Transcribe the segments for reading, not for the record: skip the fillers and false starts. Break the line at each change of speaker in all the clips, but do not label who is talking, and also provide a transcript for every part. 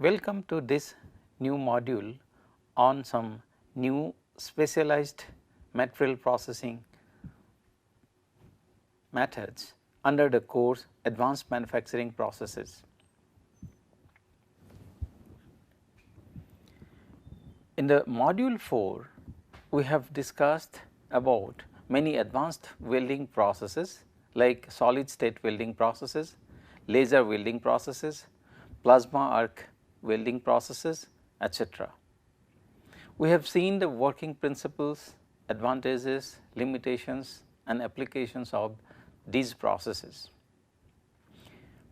Welcome to this new module on some new specialized material processing methods under the course Advanced Manufacturing Processes. In the module 4, we have discussed about many advanced welding processes like solid state welding processes, laser welding processes, plasma arc welding processes, etc. We have seen the working principles, advantages, limitations and applications of these processes.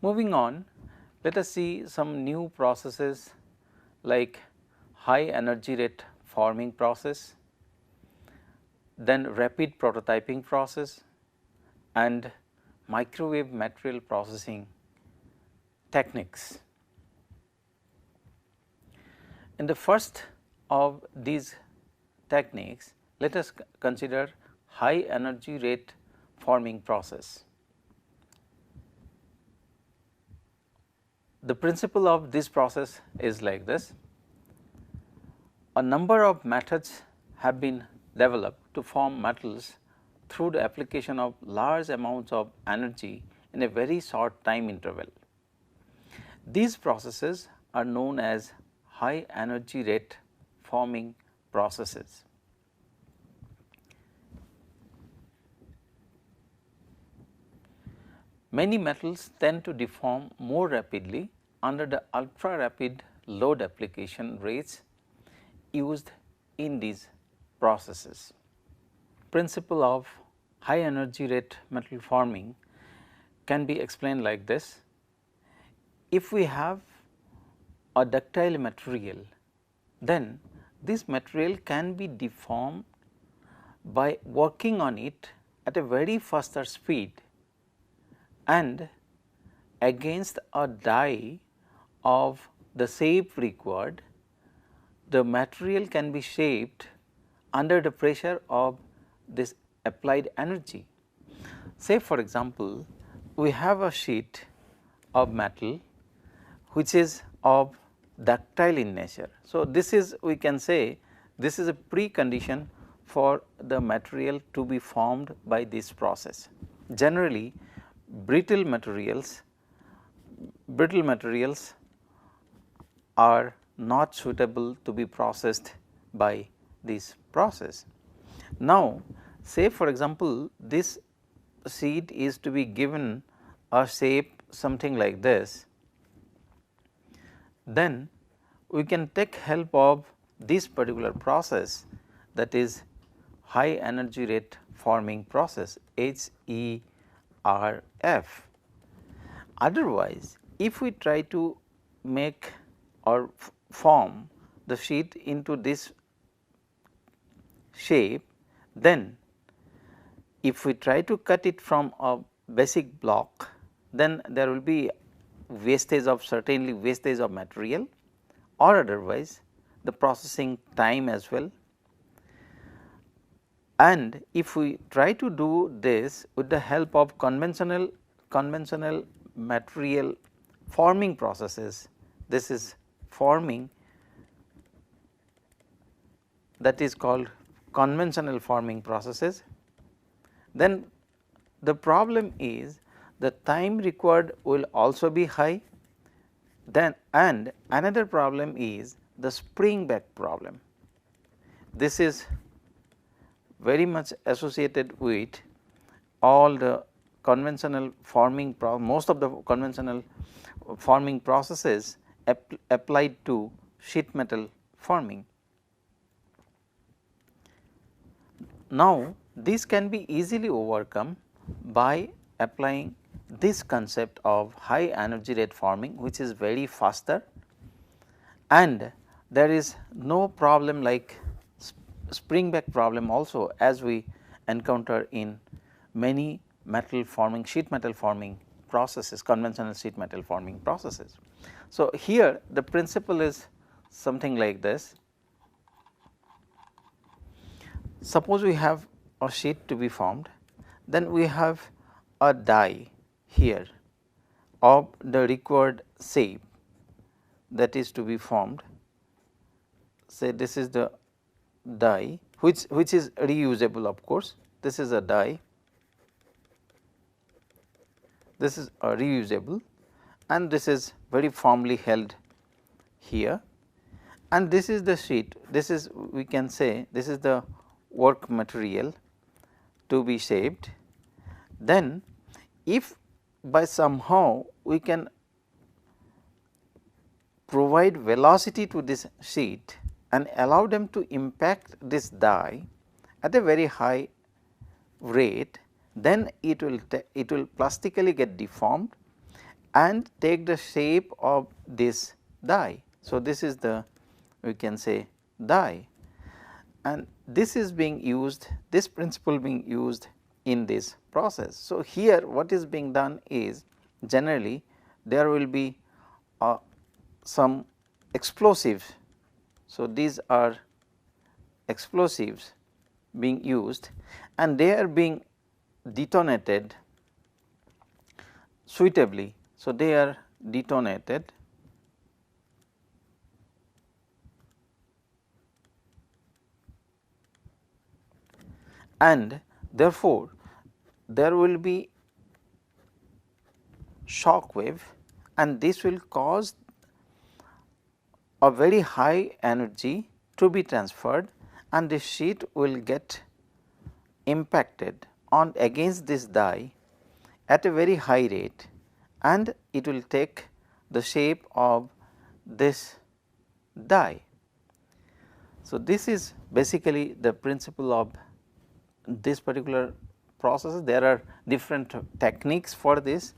Moving on, let us see some new processes like high energy rate forming process, then rapid prototyping process and microwave material processing techniques. In the first of these techniques, let us consider high energy rate forming process. The principle of this process is like this. A number of methods have been developed to form metals through the application of large amounts of energy in a very short time interval. These processes are known as high energy rate forming processes. Many metals tend to deform more rapidly under the ultra rapid load application rates used in these processes. Principle of high energy rate metal forming can be explained like this. If we have a ductile material, then this material can be deformed by working on it at a very faster speed and against a die of the shape required. The material can be shaped under the pressure of this applied energy. Say for example, we have a sheet of metal which is of ductile in nature. So, this is, we can say, this is a precondition for the material to be formed by this process. Generally, brittle materials are not suitable to be processed by this process. Now, say for example, this sheet is to be given a shape something like this, then we can take help of this particular process, that is high energy rate forming process, HERF. Otherwise, if we try to make or form the sheet into this shape, then if we try to cut it from a basic block, then there will be wastage of material, or otherwise the processing time as well. And if we try to do this with the help of conventional material forming processes, this is forming, that is called conventional forming processes, then the problem is the time required will also be high. Then, and another problem is the spring back problem. This is very much associated with all the conventional forming, most of the conventional forming processes applied to sheet metal forming. Now, this can be easily overcome by applying this concept of high energy rate forming, which is very faster, and there is no problem like spring back problem also, as we encounter in many sheet metal forming processes, conventional sheet metal forming processes. So, here the principle is something like this. Suppose we have a sheet to be formed, then we have a die here of the required shape. that is to be formed. Say this is the die which is reusable, of course. This is a die, this is a reusable, and this is very firmly held here, and this is the sheet. This is, we can say, this is the work material to be shaped. Then if by somehow we can provide velocity to this sheet and allow them to impact this die at a very high rate, then it will plastically get deformed and take the shape of this die. So, this is the, we can say, die, and this is being used, this principle being used in this process. So, here what is being done is, generally there will be some explosives. So, these are explosives being used and they are being detonated suitably. So, they are detonated and therefore, there will be shock wave and this will cause a very high energy to be transferred and the sheet will get impacted on against this die at a very high rate and it will take the shape of this die. So, this is basically the principle of this particular process. There are different techniques for this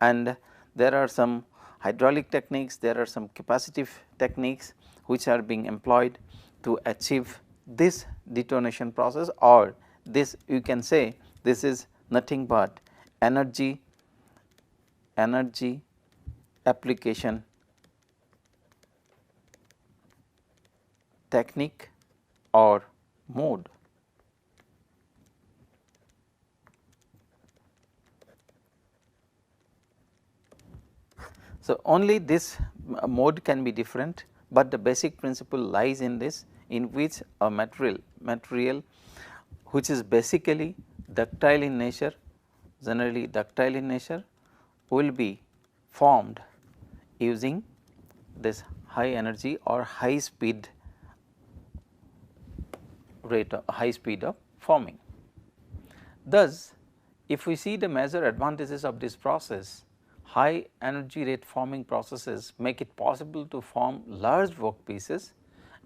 and there are some hydraulic techniques, there are some capacitive techniques which are being employed to achieve this detonation process, or this, you can say, this is nothing but energy application technique or mode. So, only this mode can be different, but the basic principle lies in this, in which a material which is basically ductile in nature, generally ductile in nature, will be formed using this high energy or high speed rate of high speed of forming. Thus, if we see the major advantages of this process, high energy rate forming processes make it possible to form large workpieces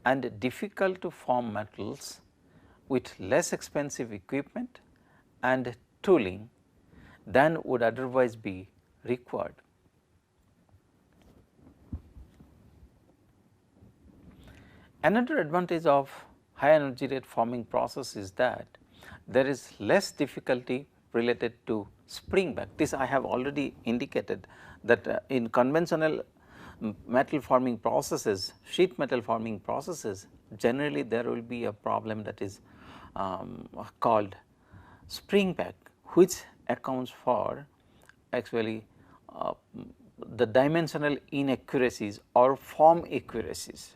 and difficult to form metals with less expensive equipment and tooling than would otherwise be required. Another advantage of high energy rate forming process is that there is less difficulty related to spring back. This I have already indicated that in conventional metal forming processes, sheet metal forming processes, generally there will be a problem that is called spring back, which accounts for actually the dimensional inaccuracies or form inaccuracies.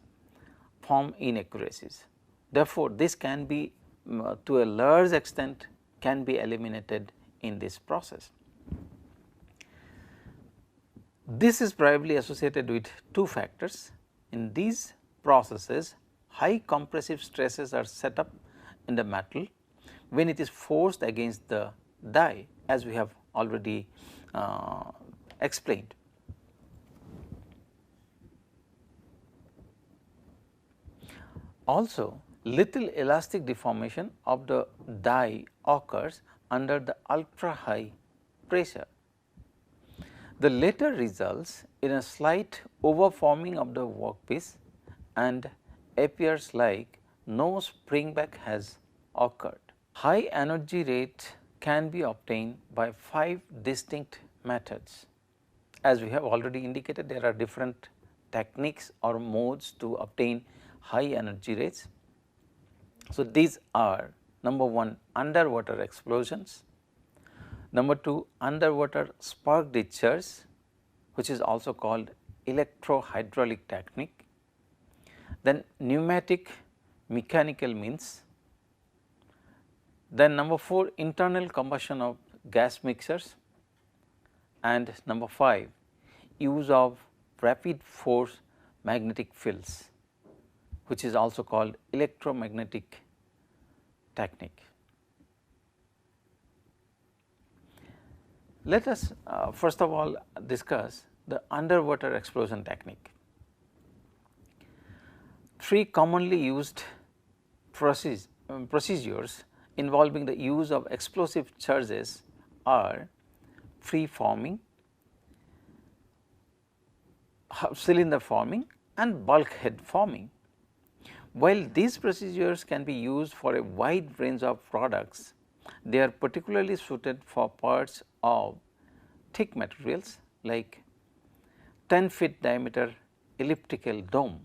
Therefore, this can be to a large extent can be eliminated in this process. This is probably associated with two factors. In these processes, high compressive stresses are set up in the metal when it is forced against the die, as we have already explained. Also, little elastic deformation of the die occurs under the ultra high pressure. The latter results in a slight overforming of the workpiece and appears like no spring back has occurred. High energy rate can be obtained by 5 distinct methods. As we have already indicated, there are different techniques or modes to obtain high energy rates. So, these are: number 1, underwater explosions; number 2, underwater spark discharge, which is also called electro-hydraulic technique, then pneumatic mechanical means, then number 4 internal combustion of gas mixers, and number 5 use of rapid force magnetic fields, which is also called electromagnetic technique. Let us first of all discuss the underwater explosion technique. 3 commonly used procedures involving the use of explosive charges are free forming, cylinder forming, and bulkhead forming. While these procedures can be used for a wide range of products, they are particularly suited for parts of thick materials like 10 feet diameter elliptical dome,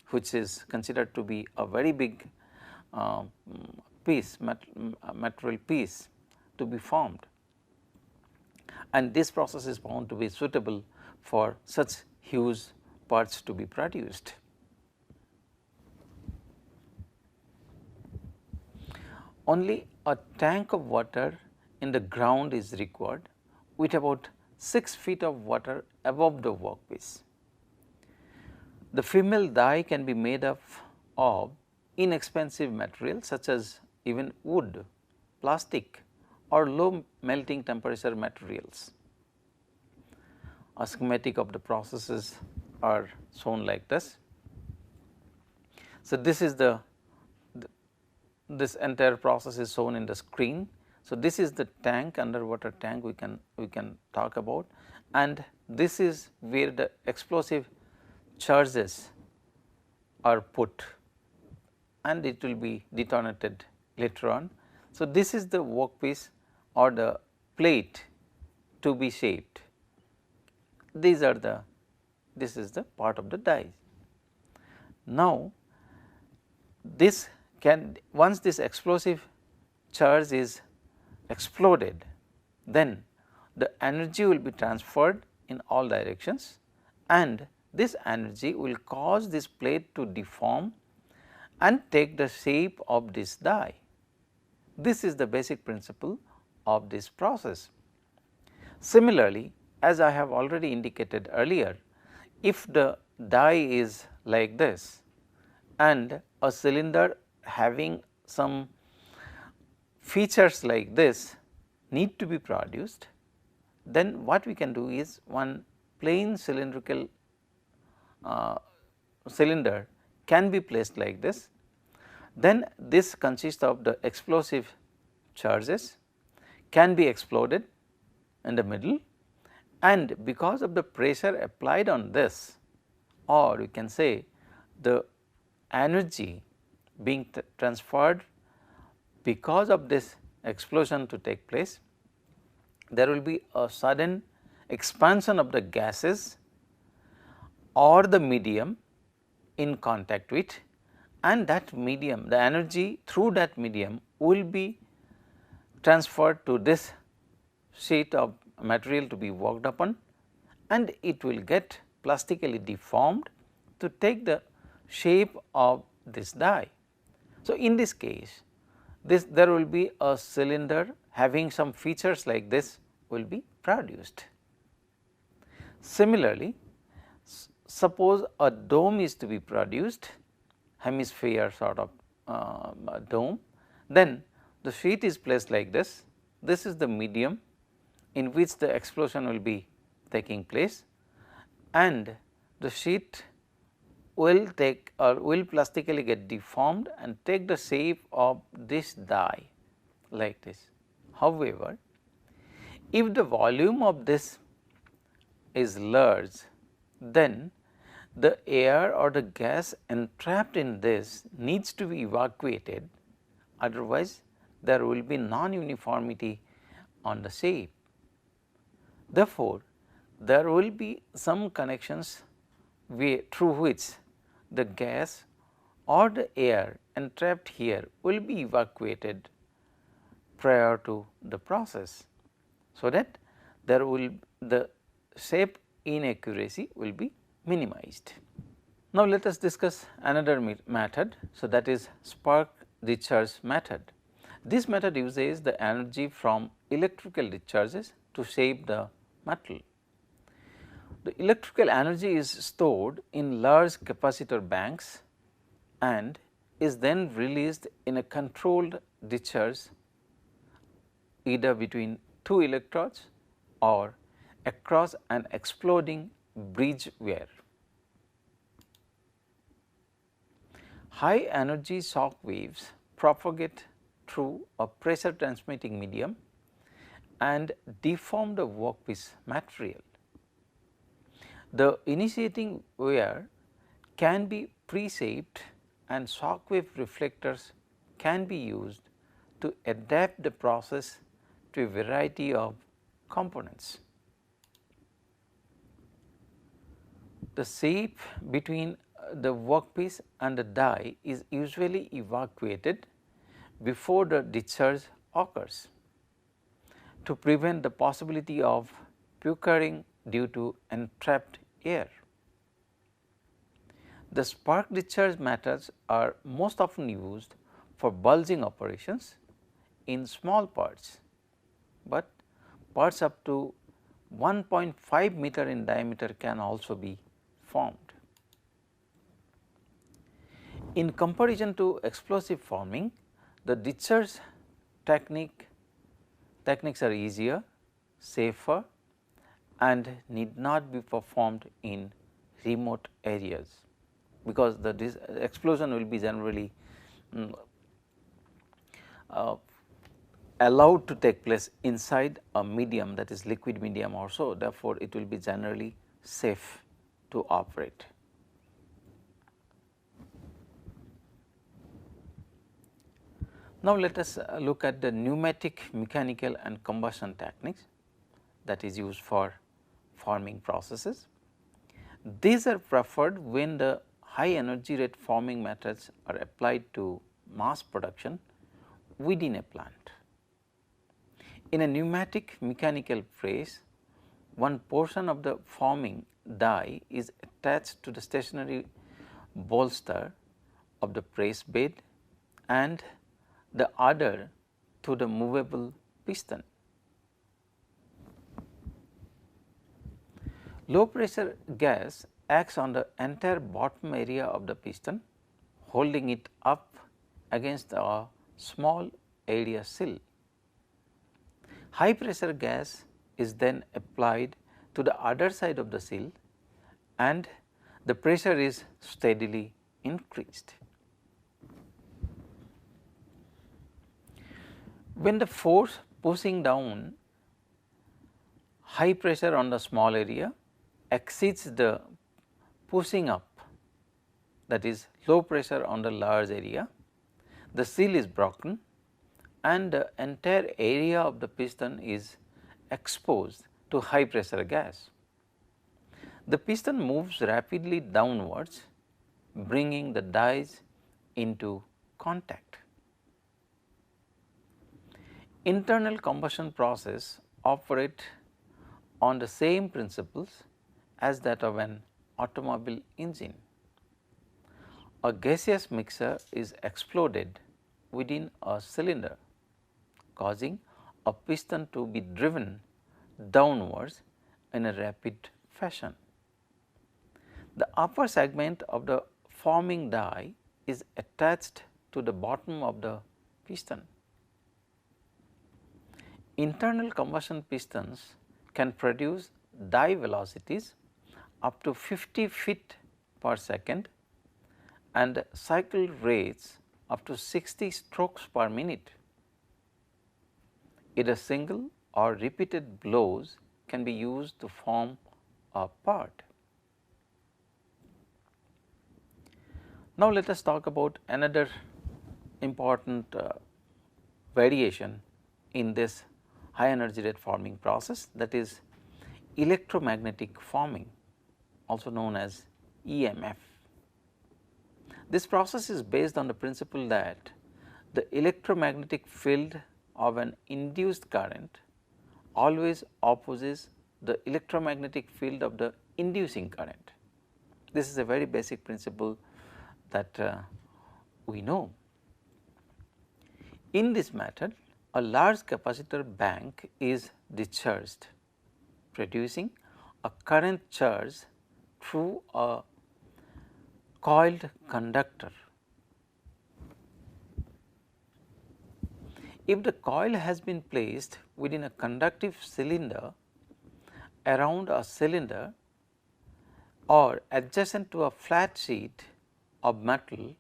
which is considered to be a very big material piece to be formed, and this process is found to be suitable for such huge parts to be produced. Only a tank of water in the ground is required with about 6 feet of water above the workpiece. The female die can be made up of inexpensive materials such as even wood, plastic, or low melting temperature materials. A schematic of the processes are shown like this. So, this is this entire process is shown in the screen. So, this is the tank, underwater tank we can talk about, and this is where the explosive charges are put and it will be detonated later on. So, this is the workpiece or the plate to be shaped. This is the part of the die. Now, once this explosive charge is exploded, then the energy will be transferred in all directions, and this energy will cause this plate to deform and take the shape of this die. This is the basic principle of this process. Similarly, as I have already indicated earlier, if the die is like this and a cylinder having some features like this need to be produced, then what we can do is one plain cylindrical cylinder can be placed like this. Then this consists of the explosive charges can be exploded in the middle, and because of the pressure applied on this, or you can say the energy being transferred because of this explosion to take place, there will be a sudden expansion of the gases or the medium in contact with, and that medium, the energy through that medium will be transferred to this sheet of material to be worked upon, and it will get plastically deformed to take the shape of this die. So, in this case there will be a cylinder having some features like this will be produced. Similarly, suppose a dome is to be produced, hemisphere sort of dome, then the sheet is placed like this. This is the medium in which the explosion will be taking place, and the sheet will take or will plastically get deformed and take the shape of this die like this. However, if the volume of this is large, then the air or the gas entrapped in this needs to be evacuated, otherwise there will be non-uniformity on the shape. Therefore, there will be some connections through which the gas or the air entrapped here will be evacuated prior to the process, so that there will the shape inaccuracy will be minimized. Now, let us discuss another method. So, that is spark discharge method. This method uses the energy from electrical discharges to shape the metal. The electrical energy is stored in large capacitor banks and is then released in a controlled discharge either between two electrodes or across an exploding bridge wire. High energy shock waves propagate through a pressure transmitting medium and deform the workpiece material. The initiating wire can be pre-shaped and shock wave reflectors can be used to adapt the process to a variety of components. The shape between the workpiece and the die is usually evacuated before the discharge occurs to prevent the possibility of puckering due to entrapped air. The spark discharge methods are most often used for bulging operations in small parts, but parts up to 1.5 meter in diameter can also be formed. In comparison to explosive forming, the discharge techniques are easier, safer and need not be performed in remote areas, because the explosion will be generally allowed to take place inside a medium, that is liquid medium or so. Therefore, it will be generally safe to operate. Now, let us look at the pneumatic, mechanical and combustion techniques that is used for forming processes. These are preferred when the high energy rate forming methods are applied to mass production within a plant. In a pneumatic mechanical press, one portion of the forming die is attached to the stationary bolster of the press bed and the other to the movable piston. Low pressure gas acts on the entire bottom area of the piston, holding it up against a small area sill. High pressure gas is then applied to the other side of the sill and the pressure is steadily increased. When the force pushing down high pressure on the small area exceeds the pushing up, that is low pressure on the large area, the seal is broken and the entire area of the piston is exposed to high pressure gas. The piston moves rapidly downwards, bringing the dies into contact. Internal combustion process operate on the same principles as that of an automobile engine. A gaseous mixture is exploded within a cylinder, causing a piston to be driven downwards in a rapid fashion. The upper segment of the forming die is attached to the bottom of the piston. Internal combustion pistons can produce die velocities up to 50 feet per second and cycle rates up to 60 strokes per minute. Either single or repeated blows can be used to form a part. Now, let us talk about another important variation in this high energy rate forming process, that is electromagnetic forming, also known as EMF. This process is based on the principle that the electromagnetic field of an induced current always opposes the electromagnetic field of the inducing current. This is a very basic principle that we know. In this method, a large capacitor bank is discharged, producing a current charge through a coiled conductor. If the coil has been placed within a conductive cylinder, around a cylinder or adjacent to a flat sheet of metal,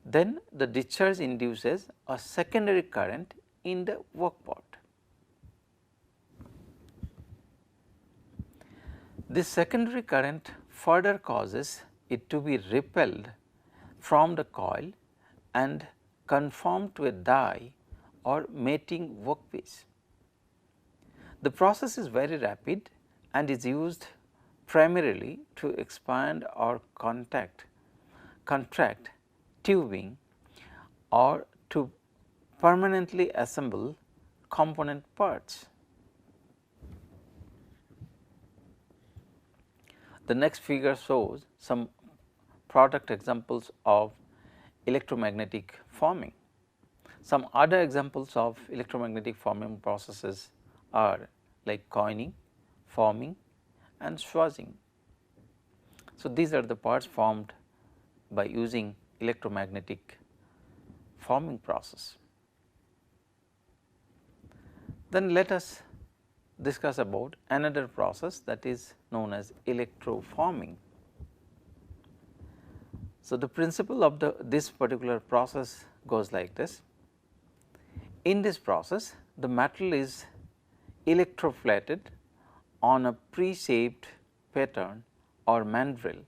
then the discharge induces a secondary current in the workpot. This secondary current further causes it to be repelled from the coil and conform to a die or mating workpiece. The process is very rapid and is used primarily to expand or contract tubing or to permanently assemble component parts. The next figure shows some product examples of electromagnetic forming. Some other examples of electromagnetic forming processes are like coining, forming and swazing. So, these are the parts formed by using electromagnetic forming process. Then let us discuss about another process that is known as electro forming. So, the principle of this particular process goes like this. In this process, the metal is electroplated on a pre-shaped pattern or mandrel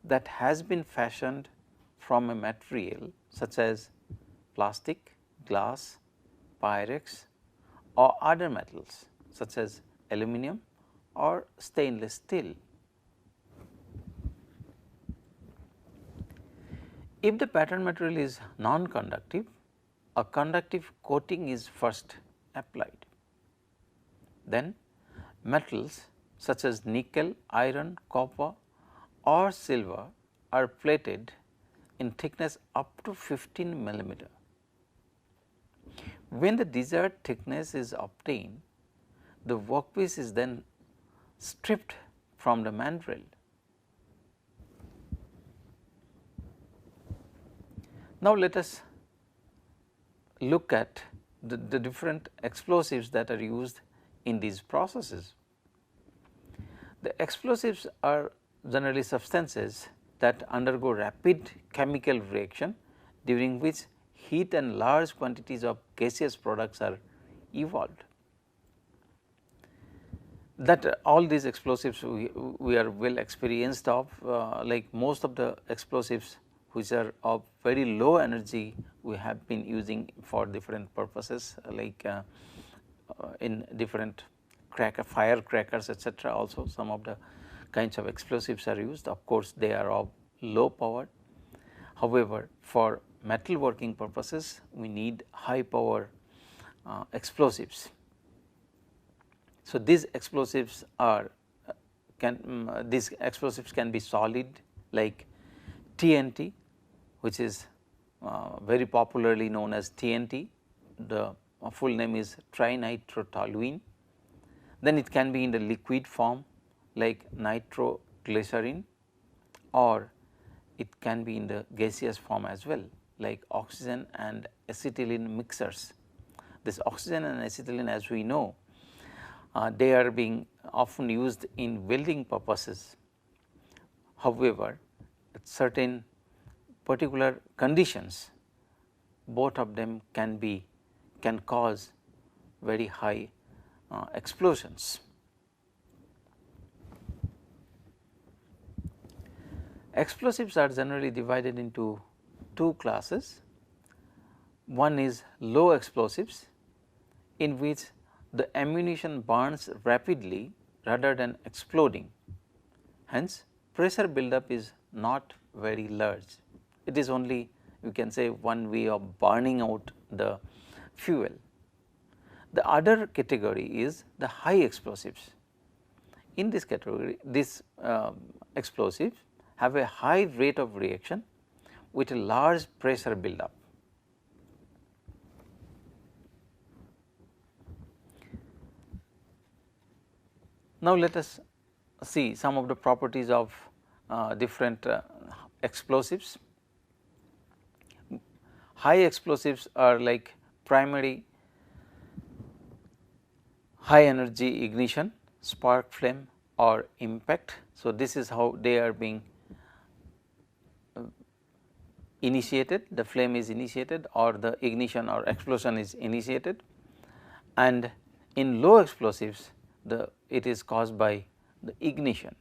that has been fashioned from a material such as plastic, glass, pyrex or other metals such as aluminum or stainless steel. If the pattern material is non-conductive, a conductive coating is first applied. Then metals such as nickel, iron, copper or silver are plated in thickness up to 15 millimeter. When the desired thickness is obtained, the workpiece is then stripped from the mandrel. Now, let us look at the different explosives that are used in these processes. The explosives are generally substances that undergo rapid chemical reaction, during which heat and large quantities of gaseous products are evolved. That all these explosives we are well experienced of, like most of the explosives which are of very low energy, we have been using for different purposes, like in different firecrackers etc. Also some of the kinds of explosives are used. Of course, they are of low power. However, for metal working purposes, we need high power explosives. So, these explosives are these explosives can be solid like TNT, which is very popularly known as TNT. The full name is trinitrotoluene. Then it can be in the liquid form like nitroglycerin, or it can be in the gaseous form as well, like oxygen and acetylene mixers. This oxygen and acetylene, as we know, they are being often used in welding purposes. However, at certain particular conditions, both of them can cause very high explosions. Explosives are generally divided into two classes. One is low explosives, in which the ammunition burns rapidly rather than exploding. Hence, pressure buildup is not very large. It is only, you can say, one way of burning out the fuel. The other category is the high explosives. In this category, these explosives have a high rate of reaction with a large pressure buildup. Now, let us see some of the properties of different explosives. High explosives are like primary high energy ignition, spark flame or impact. So, this is how they are being initiated, the flame is initiated or the ignition or explosion is initiated, and in low explosives it is caused by the ignition.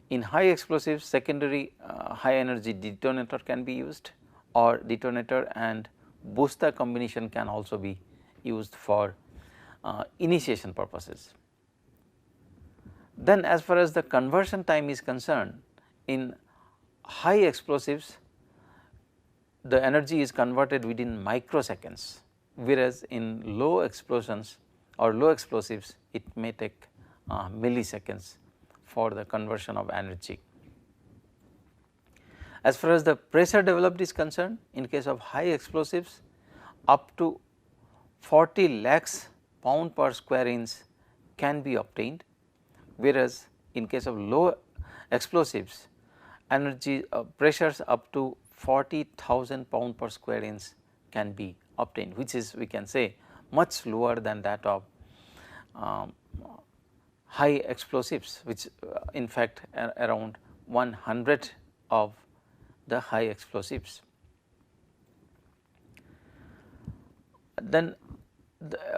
In high explosives, secondary high energy detonator can be used, or detonator and booster combination can also be used for initiation purposes. Then as far as the conversion time is concerned, in high explosives the energy is converted within microseconds, whereas in low explosions or low explosives it may take milliseconds for the conversion of energy. As far as the pressure developed is concerned, in case of high explosives up to 40 lakhs pound per square inch can be obtained, whereas in case of low explosives energy pressures up to 40,000 pound per square inch can be obtained, which is, we can say, much lower than that of high explosives, which in fact around 100 of the high explosives. Then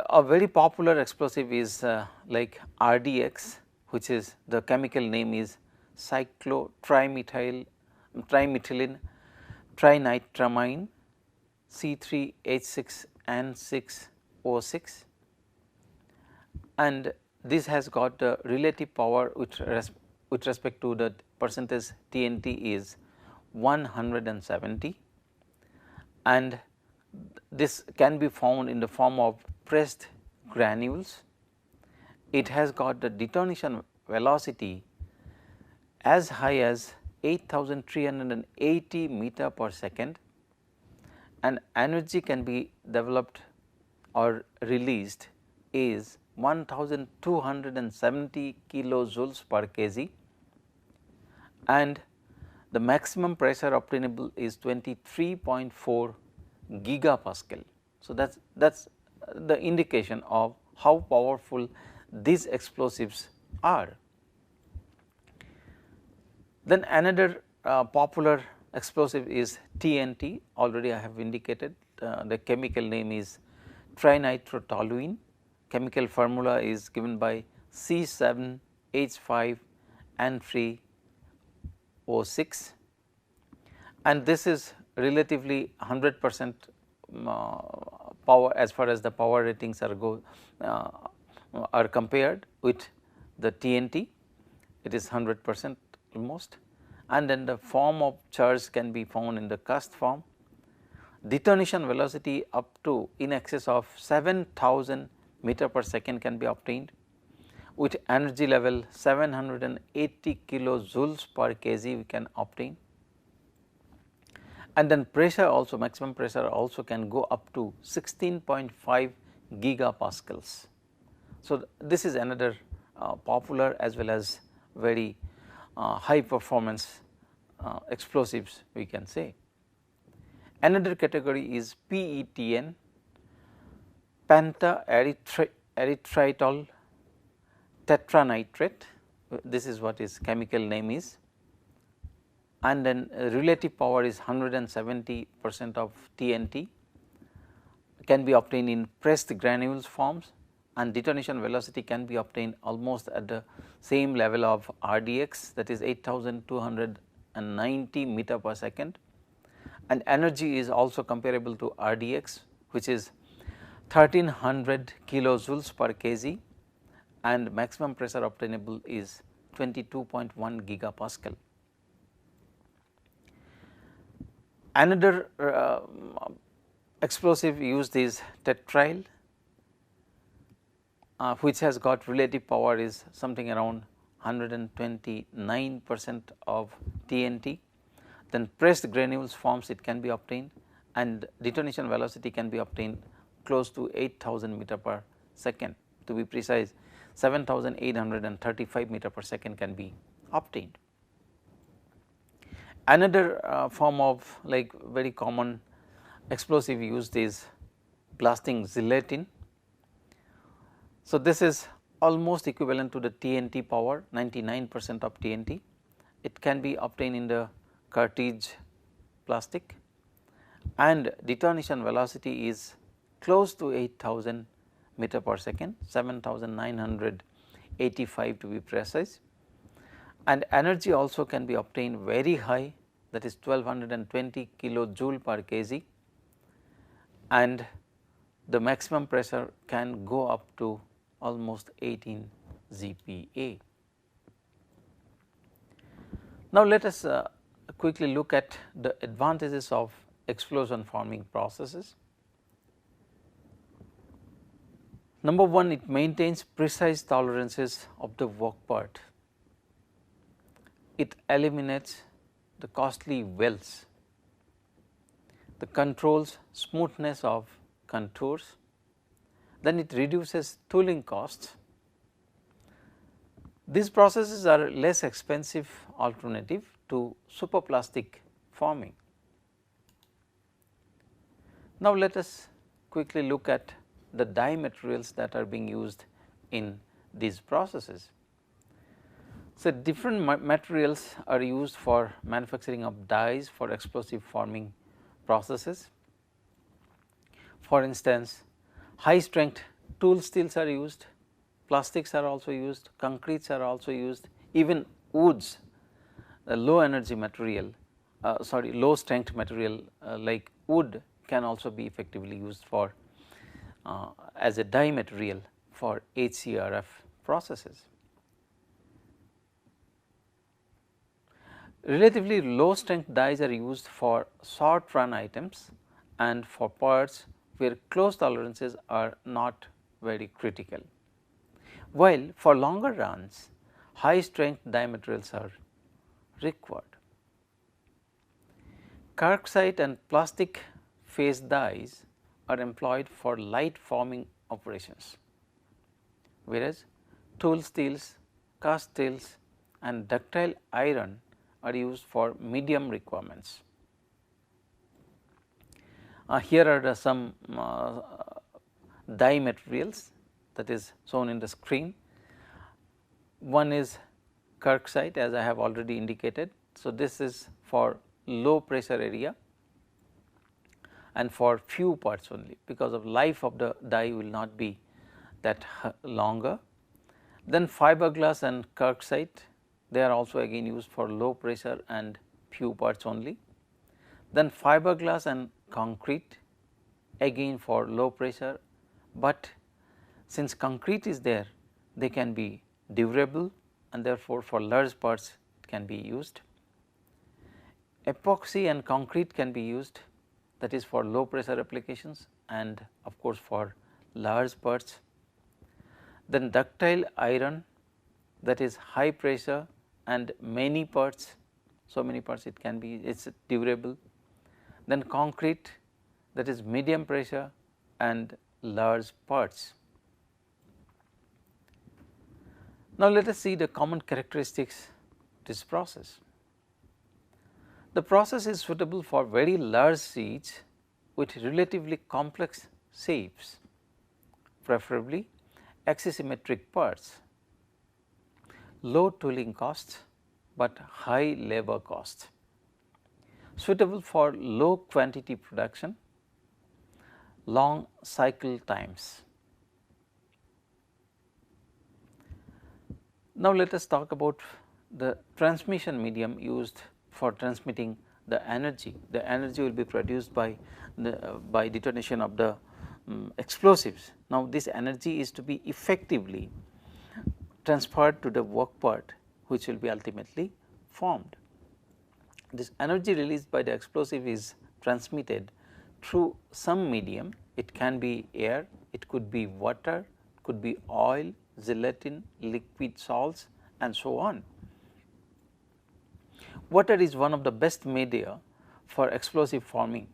a very popular explosive is like RDX, which is, the chemical name is cyclotrimethylene trinitramine C3H6N6O6, and this has got a relative power with respect to the percentage TNT is 170, and this can be found in the form of pressed granules. It has got the detonation velocity as high as 8,380 meter per second, and energy can be developed or released is 1270 kilojoules per kg, and the maximum pressure obtainable is 23.4 gigapascal. So, that is the indication of how powerful these explosives are. Then another popular explosive is TNT, already I have indicated, the chemical name is trinitrotoluene, chemical formula is given by C7H5N3O6, and this is relatively 100% power as far as the power ratings are compared with the TNT, it is 100% almost, and then the form of charge can be found in the cast form. Detonation velocity up to in excess of 7,000 meter per second can be obtained with energy level 780 kilojoules per kg we can obtain, and then pressure also, maximum pressure also can go up to 16.5 gigapascals. So, this is another popular as well as very high performance explosives we can say. Another category is PETN, pentaerythritol tetranitrate, this is what its chemical name is, and then relative power is 170% of TNT, can be obtained in pressed granules forms, and detonation velocity can be obtained almost at the same level of RDX, that is 8,290 meter per second, and energy is also comparable to RDX, which is 1300 kilojoules per kg, and maximum pressure obtainable is 22.1 gigapascal. Another explosive used is tetryl, which has got relative power is something around 129% of TNT, then pressed granules forms it can be obtained, and detonation velocity can be obtained close to 8000 meter per second, to be precise 7835 meter per second can be obtained. Another form of like very common explosive used is blasting gelatin. So, this is almost equivalent to the TNT power, 99% of TNT. It can be obtained in the cartridge plastic, and detonation velocity is close to 8000 meter per second, 7985 to be precise, and energy also can be obtained very high, that is 1220 kilojoule per kg, and the maximum pressure can go up to almost 18 GPa. Now, let us quickly look at the advantages of explosion forming processes. Number 1, it maintains precise tolerances of the work part. It eliminates the costly welds, the controls smoothness of contours, then it reduces tooling costs. These processes are less expensive alternative to superplastic forming. Now, let us quickly look at the die materials that are being used in these processes. So, different materials are used for manufacturing of dies for explosive forming processes. For instance, high strength tool steels are used, plastics are also used, concretes are also used, even woods, the low energy material, low strength material like wood can also be effectively used for as a die material for HCRF processes. Relatively low strength dies are used for short run items and for parts where close tolerances are not very critical, while for longer runs high strength die materials are required. Calcite and plastic phase dies are employed for light forming operations, whereas tool steels, cast steels and ductile iron are used for medium requirements. Here are some die materials that is shown in the screen. One is calcite, as I have already indicated. So, this is for low pressure area and for few parts only, because of life of the die will not be that longer. Then fiberglass and calcite, they are also again used for low pressure and few parts only. Then fiberglass and concrete, again for low pressure, but since concrete is there, they can be durable and therefore, for large parts it can be used. Epoxy and concrete can be used, that is for low pressure applications and of course, for large parts. Then ductile iron, that is high pressure and many parts, so many parts it can be, it is durable. Then concrete, that is medium pressure and large parts. Now, let us see the common characteristics of this process. The process is suitable for very large sheets with relatively complex shapes, preferably axisymmetric parts, low tooling costs, but high labor costs, suitable for low quantity production, long cycle times. Now, let us talk about the transmission medium used for transmitting the energy. The energy will be produced by detonation of the explosives. Now, this energy is to be effectively transferred to the work part, which will be ultimately formed. This energy released by the explosive is transmitted through some medium. It can be air, it could be water, it could be oil, gelatin, liquid salts and so on. Water is one of the best media for explosive forming,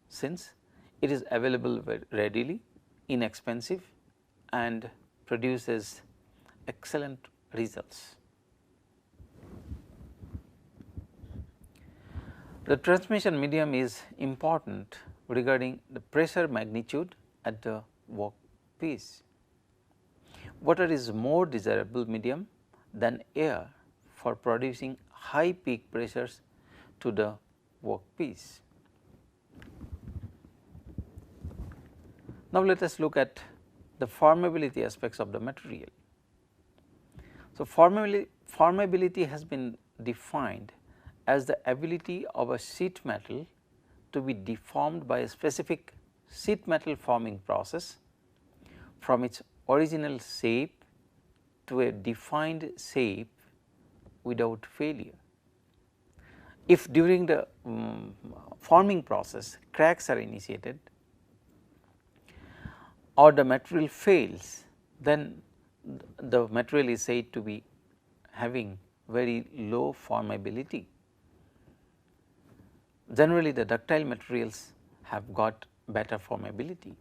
since it is available very readily, inexpensive, and produces excellent results. The transmission medium is important regarding the pressure magnitude at the workpiece. Water is more desirable medium than air for producing high peak pressures to the workpiece. Now, let us look at the formability aspects of the material. So, formability has been defined as the ability of a sheet metal to be deformed by a specific sheet metal forming process from its original shape to a defined shape without failure. If during the forming process cracks are initiated or the material fails, then the material is said to be having very low formability. Generally, the ductile materials have got better formability.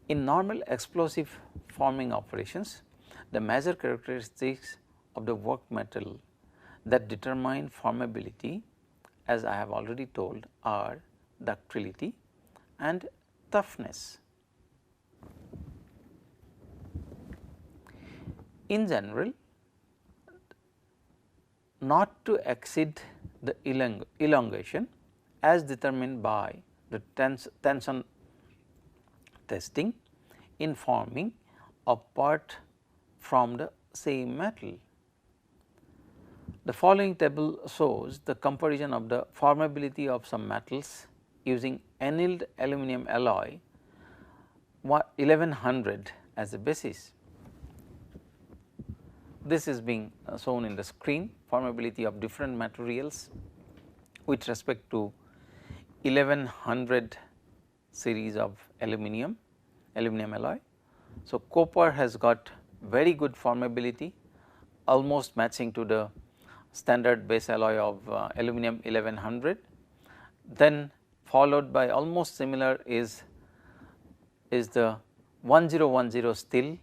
In normal explosive forming operations, the major characteristics of the work metal that determine formability, as I have already told, are ductility and toughness. In general, not to exceed the elongation as determined by the tension testing in forming a part from the same metal. The following table shows the comparison of the formability of some metals using annealed aluminum alloy 1100 as a basis. This is being shown in the screen, formability of different materials with respect to 1100 series of aluminum alloy. So, copper has got very good formability, almost matching to the standard base alloy of aluminum 1100. Then followed by almost similar is the 1010 steel,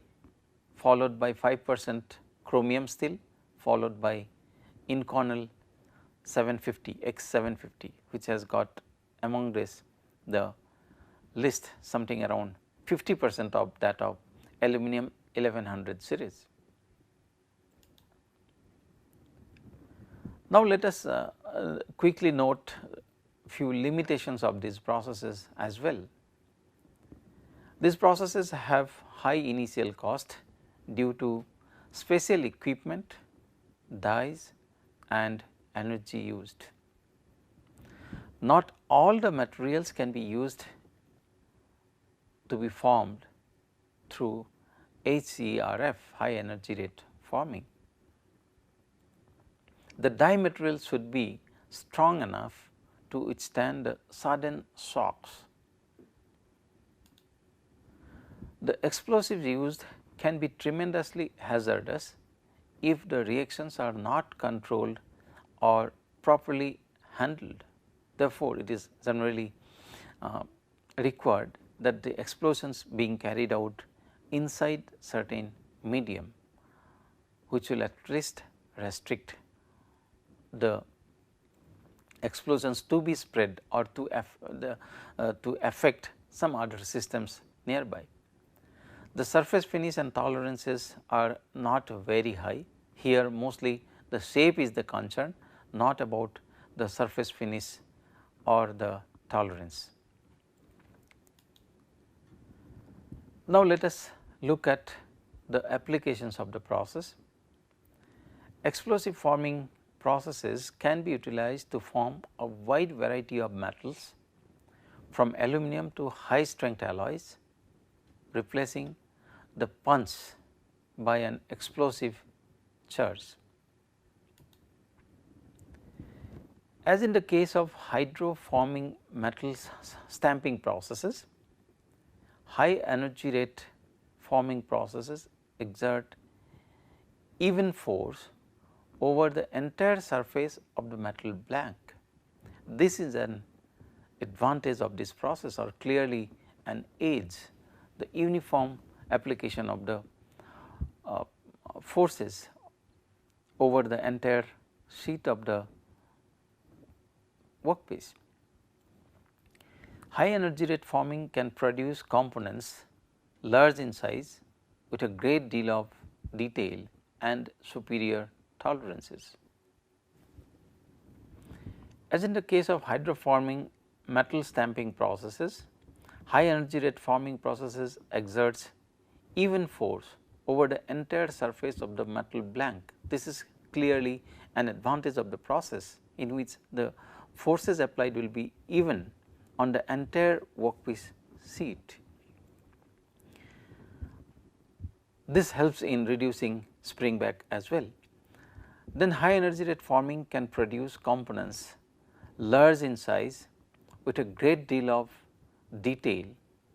followed by 5% chromium steel, followed by Inconel 750 X 750, which has got among this the list something around 50% of that of aluminum 1100 series. Now, let us quickly note few limitations of these processes as well. These processes have high initial cost due to special equipment, dyes and energy used. Not all the materials can be used to be formed through HERF, high energy rate forming. The dye material should be strong enough to withstand the sudden shocks. The explosives used can be tremendously hazardous if the reactions are not controlled or properly handled. Therefore, it is generally required that the explosions being carried out inside certain medium, which will at least restrict the explosions to be spread or to affect some other systems nearby. The surface finish and tolerances are not very high. Here mostly the shape is the concern, not about the surface finish or the tolerance. Now, let us look at the applications of the process. Explosive forming processes can be utilized to form a wide variety of metals, from aluminum to high strength alloys, replacing the punch by an explosive charge. As in the case of hydroforming metals stamping processes, high energy rate forming processes exert even force over the entire surface of the metal blank. This is an advantage of this process, or clearly an edge, the uniform application of the forces over the entire sheet of the workpiece. High energy rate forming can produce components large in size with a great deal of detail and superior tolerances. As in the case of hydroforming metal stamping processes, high energy rate forming processes exerts even force over the entire surface of the metal blank. This is clearly an advantage of the process, in which the forces applied will be even on the entire workpiece sheet. This helps in reducing spring back as well. Then high energy rate forming can produce components large in size with a great deal of detail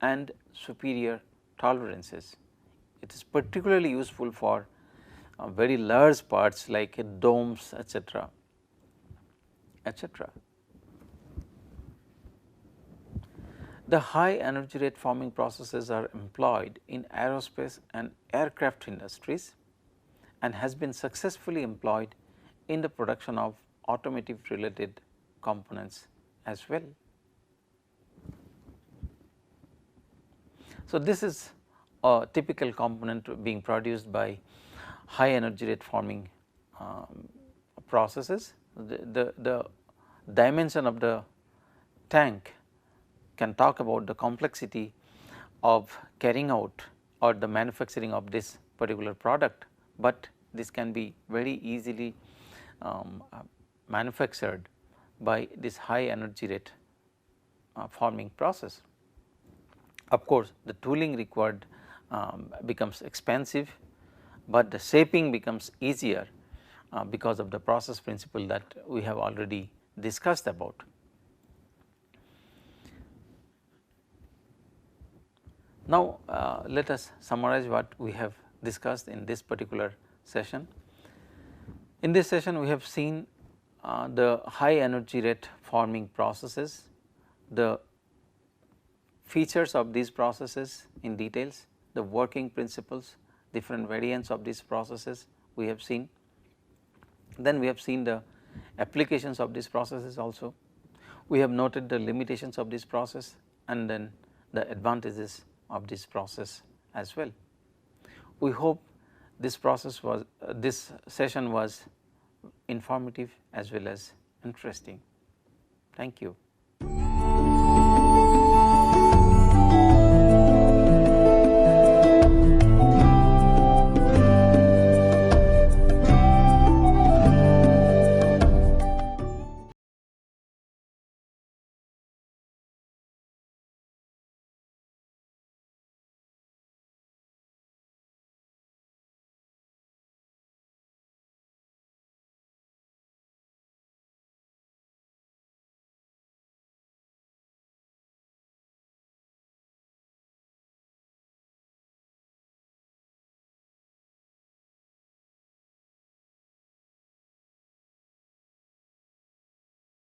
and superior tolerances. It is particularly useful for very large parts like domes, etc., etc. The high energy rate forming processes are employed in aerospace and aircraft industries and has been successfully employed in the production of automotive related components as well. So, this is a typical component being produced by high energy rate forming processes. The dimension of the tank can talk about the complexity of carrying out or the manufacturing of this particular product, but this can be very easily manufactured by this high energy rate forming process. Of course, the tooling required becomes expensive, but the shaping becomes easier because of the process principle that we have already discussed about. Now, let us summarize what we have discussed in this particular session. In this session, we have seen the high energy rate forming processes, the features of these processes in details, the working principles, different variants of these processes we have seen. Then we have seen the applications of these processes also. We have noted the limitations of this process and then the advantages of this process as well. We hope this session was informative as well as interesting. Thank you.